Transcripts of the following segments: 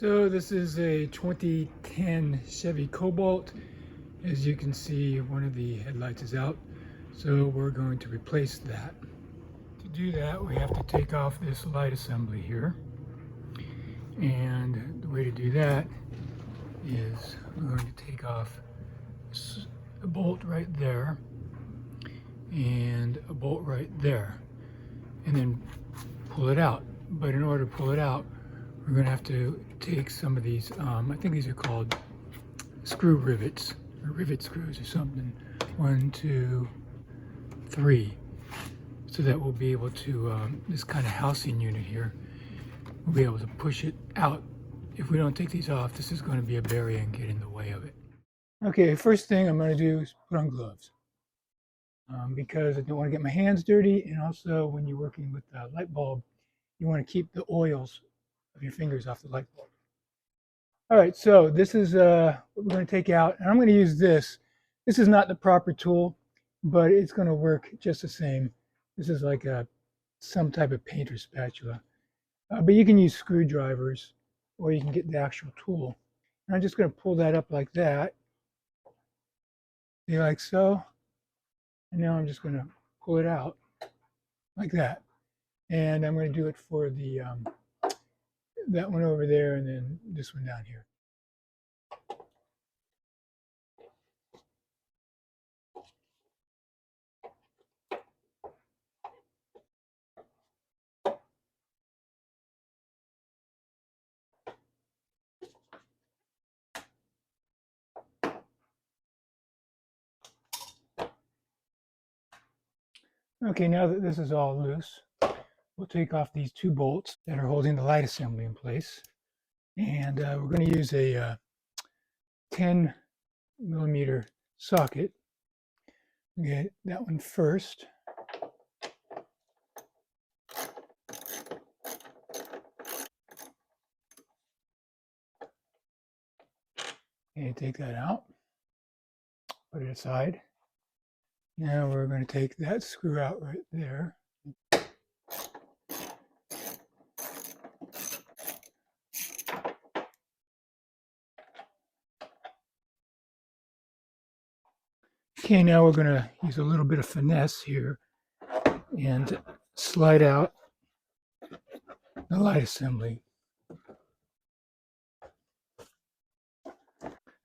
So this is a 2010 Chevy Cobalt. As you can see, one of the headlights is out, so we're going to replace that. To do that, we have to take off this light assembly here, and the way to do that is we're going to take off a bolt right there and a bolt right there, and then pull it out. But in order to pull it out, we're going to have to take some of these, I think these are called screw rivets, or rivet screws or something. 1, 2, 3. So that we'll be able to, this kind of housing unit here, we'll be able to push it out. If we don't take these off, this is going to be a barrier and get in the way of it. Okay, first thing I'm going to do is put on gloves. Because I don't want to get my hands dirty, and also when you're working with the light bulb, you want to keep the oils of your fingers off the light bulb. All right, so this is what we're going to take out, and I'm going to use this. This is not the proper tool, but it's going to work just the same. This is like some type of painter spatula, but you can use screwdrivers, or you can get the actual tool. And I'm just going to pull that up like that, see, like so, and now I'm just going to pull it out like that, and I'm going to do it for the that one over there, and then this one down here. Okay, now that this is all loose, we'll take off these two bolts that are holding the light assembly in place. And we're going to use a 10 millimeter socket. Get that one first. Okay, take that out, put it aside. Now we're going to take that screw out right there. Okay, now we're going to use a little bit of finesse here and slide out the light assembly.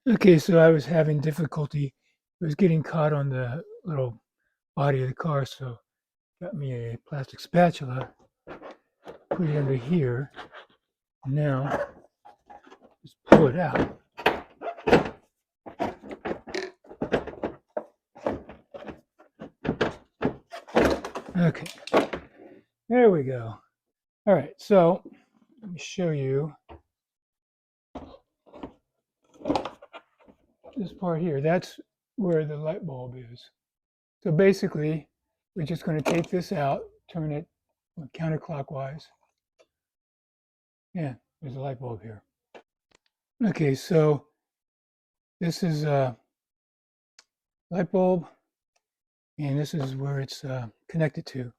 Okay, so I was having difficulty. It was getting caught on the little body of the car, so got me a plastic spatula, put it under here. Now, just pull it out. Okay, there we go. All right, so let me show you this part here. That's where the light bulb is. So basically, we're just going to take this out, turn it counterclockwise. Yeah, there's a light bulb here. Okay, so this is a light bulb, and this is where it's connected to.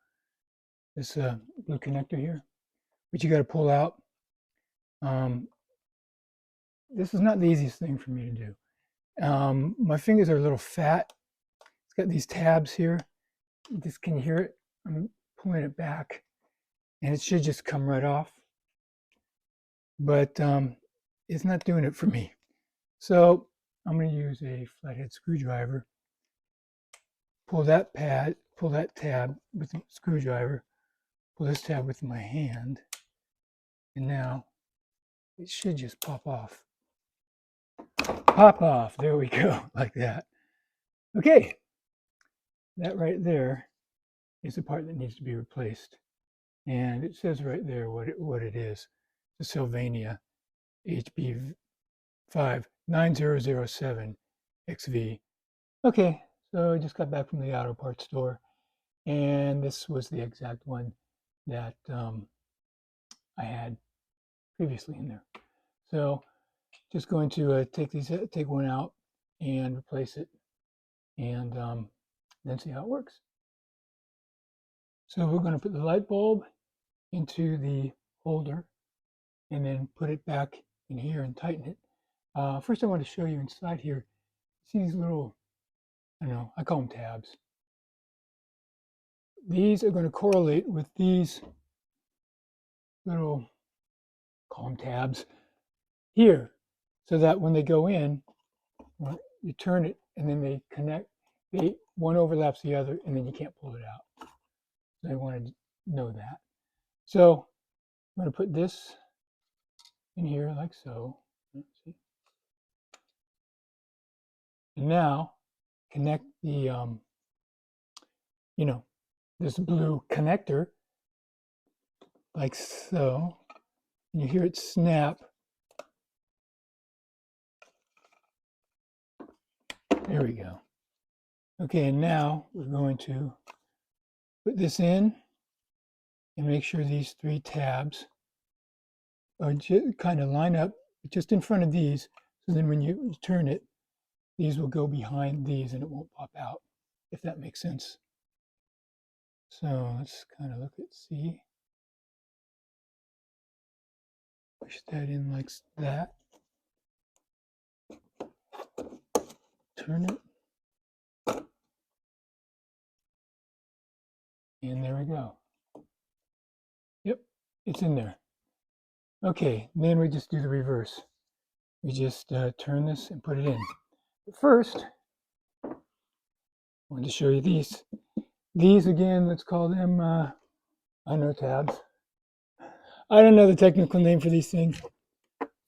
This blue connector here, which you got to pull out. This is not the easiest thing for me to do. My fingers are a little fat. It's got these tabs here. Just, can you hear it? I'm pulling it back, and it should just come right off. But it's not doing it for me. So I'm going to use a flathead screwdriver. Pull that tab with the screwdriver. Pull this tab with my hand, and now it should just pop off. Pop off. There we go, like that. Okay, that right there is the part that needs to be replaced, and it says right there what it is. The Sylvania HB5 9007 XV. Okay, so I just got back from the auto parts store, and this was the exact one that I had previously in there. So just going to take one out and replace it, and then see how it works. So we're going to put the light bulb into the holder and then put it back in here and tighten it. First I want to show you inside here. See these little, I don't know, I call them tabs. These are going to correlate with these little, call them tabs, here, so that when they go in, you turn it and then they connect. One overlaps the other, and then you can't pull it out. So I wanted to know that. So I'm going to put this in here like so. See? And now connect the, this blue connector like so. And you hear it snap. There we go. Okay, and now we're going to put this in and make sure these 3 tabs are kind of line up just in front of these. So then when you turn it, these will go behind these and it won't pop out, if that makes sense. So let's kind of look at C. Push that in like that. Turn it. And there we go. Yep, it's in there. Okay, then we just do the reverse. We just turn this and put it in. But first, I wanted to show you these. These again, let's call them, I know, tabs. I don't know the technical name for these things,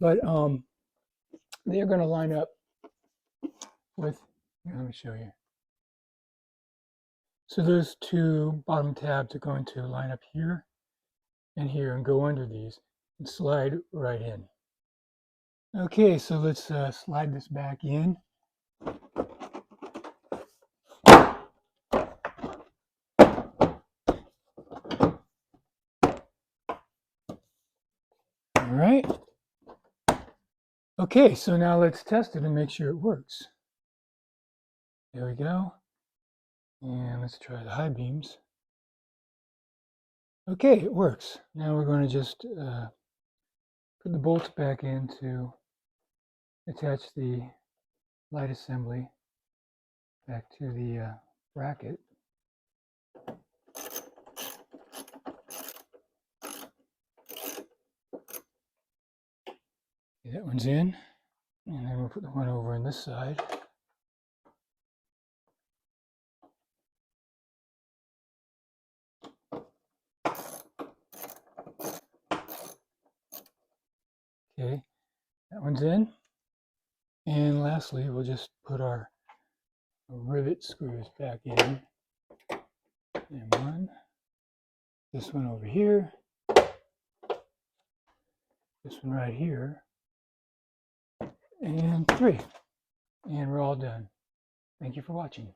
but they're going to line up with, let me show you. So those 2 bottom tabs are going to line up here and here and go under these and slide right in. Okay, so let's slide this back in. All right. Okay, so now let's test it and make sure it works. There we go. And let's try the high beams. Okay, it works. Now we're going to just put the bolts back in to attach the light assembly back to the bracket. Okay, that one's in. And then we'll put the one over on this side. Okay, that one's in. And lastly, we'll just put our rivet screws back in. And one. This one over here. This one right here. And 3. And we're all done. Thank you for watching.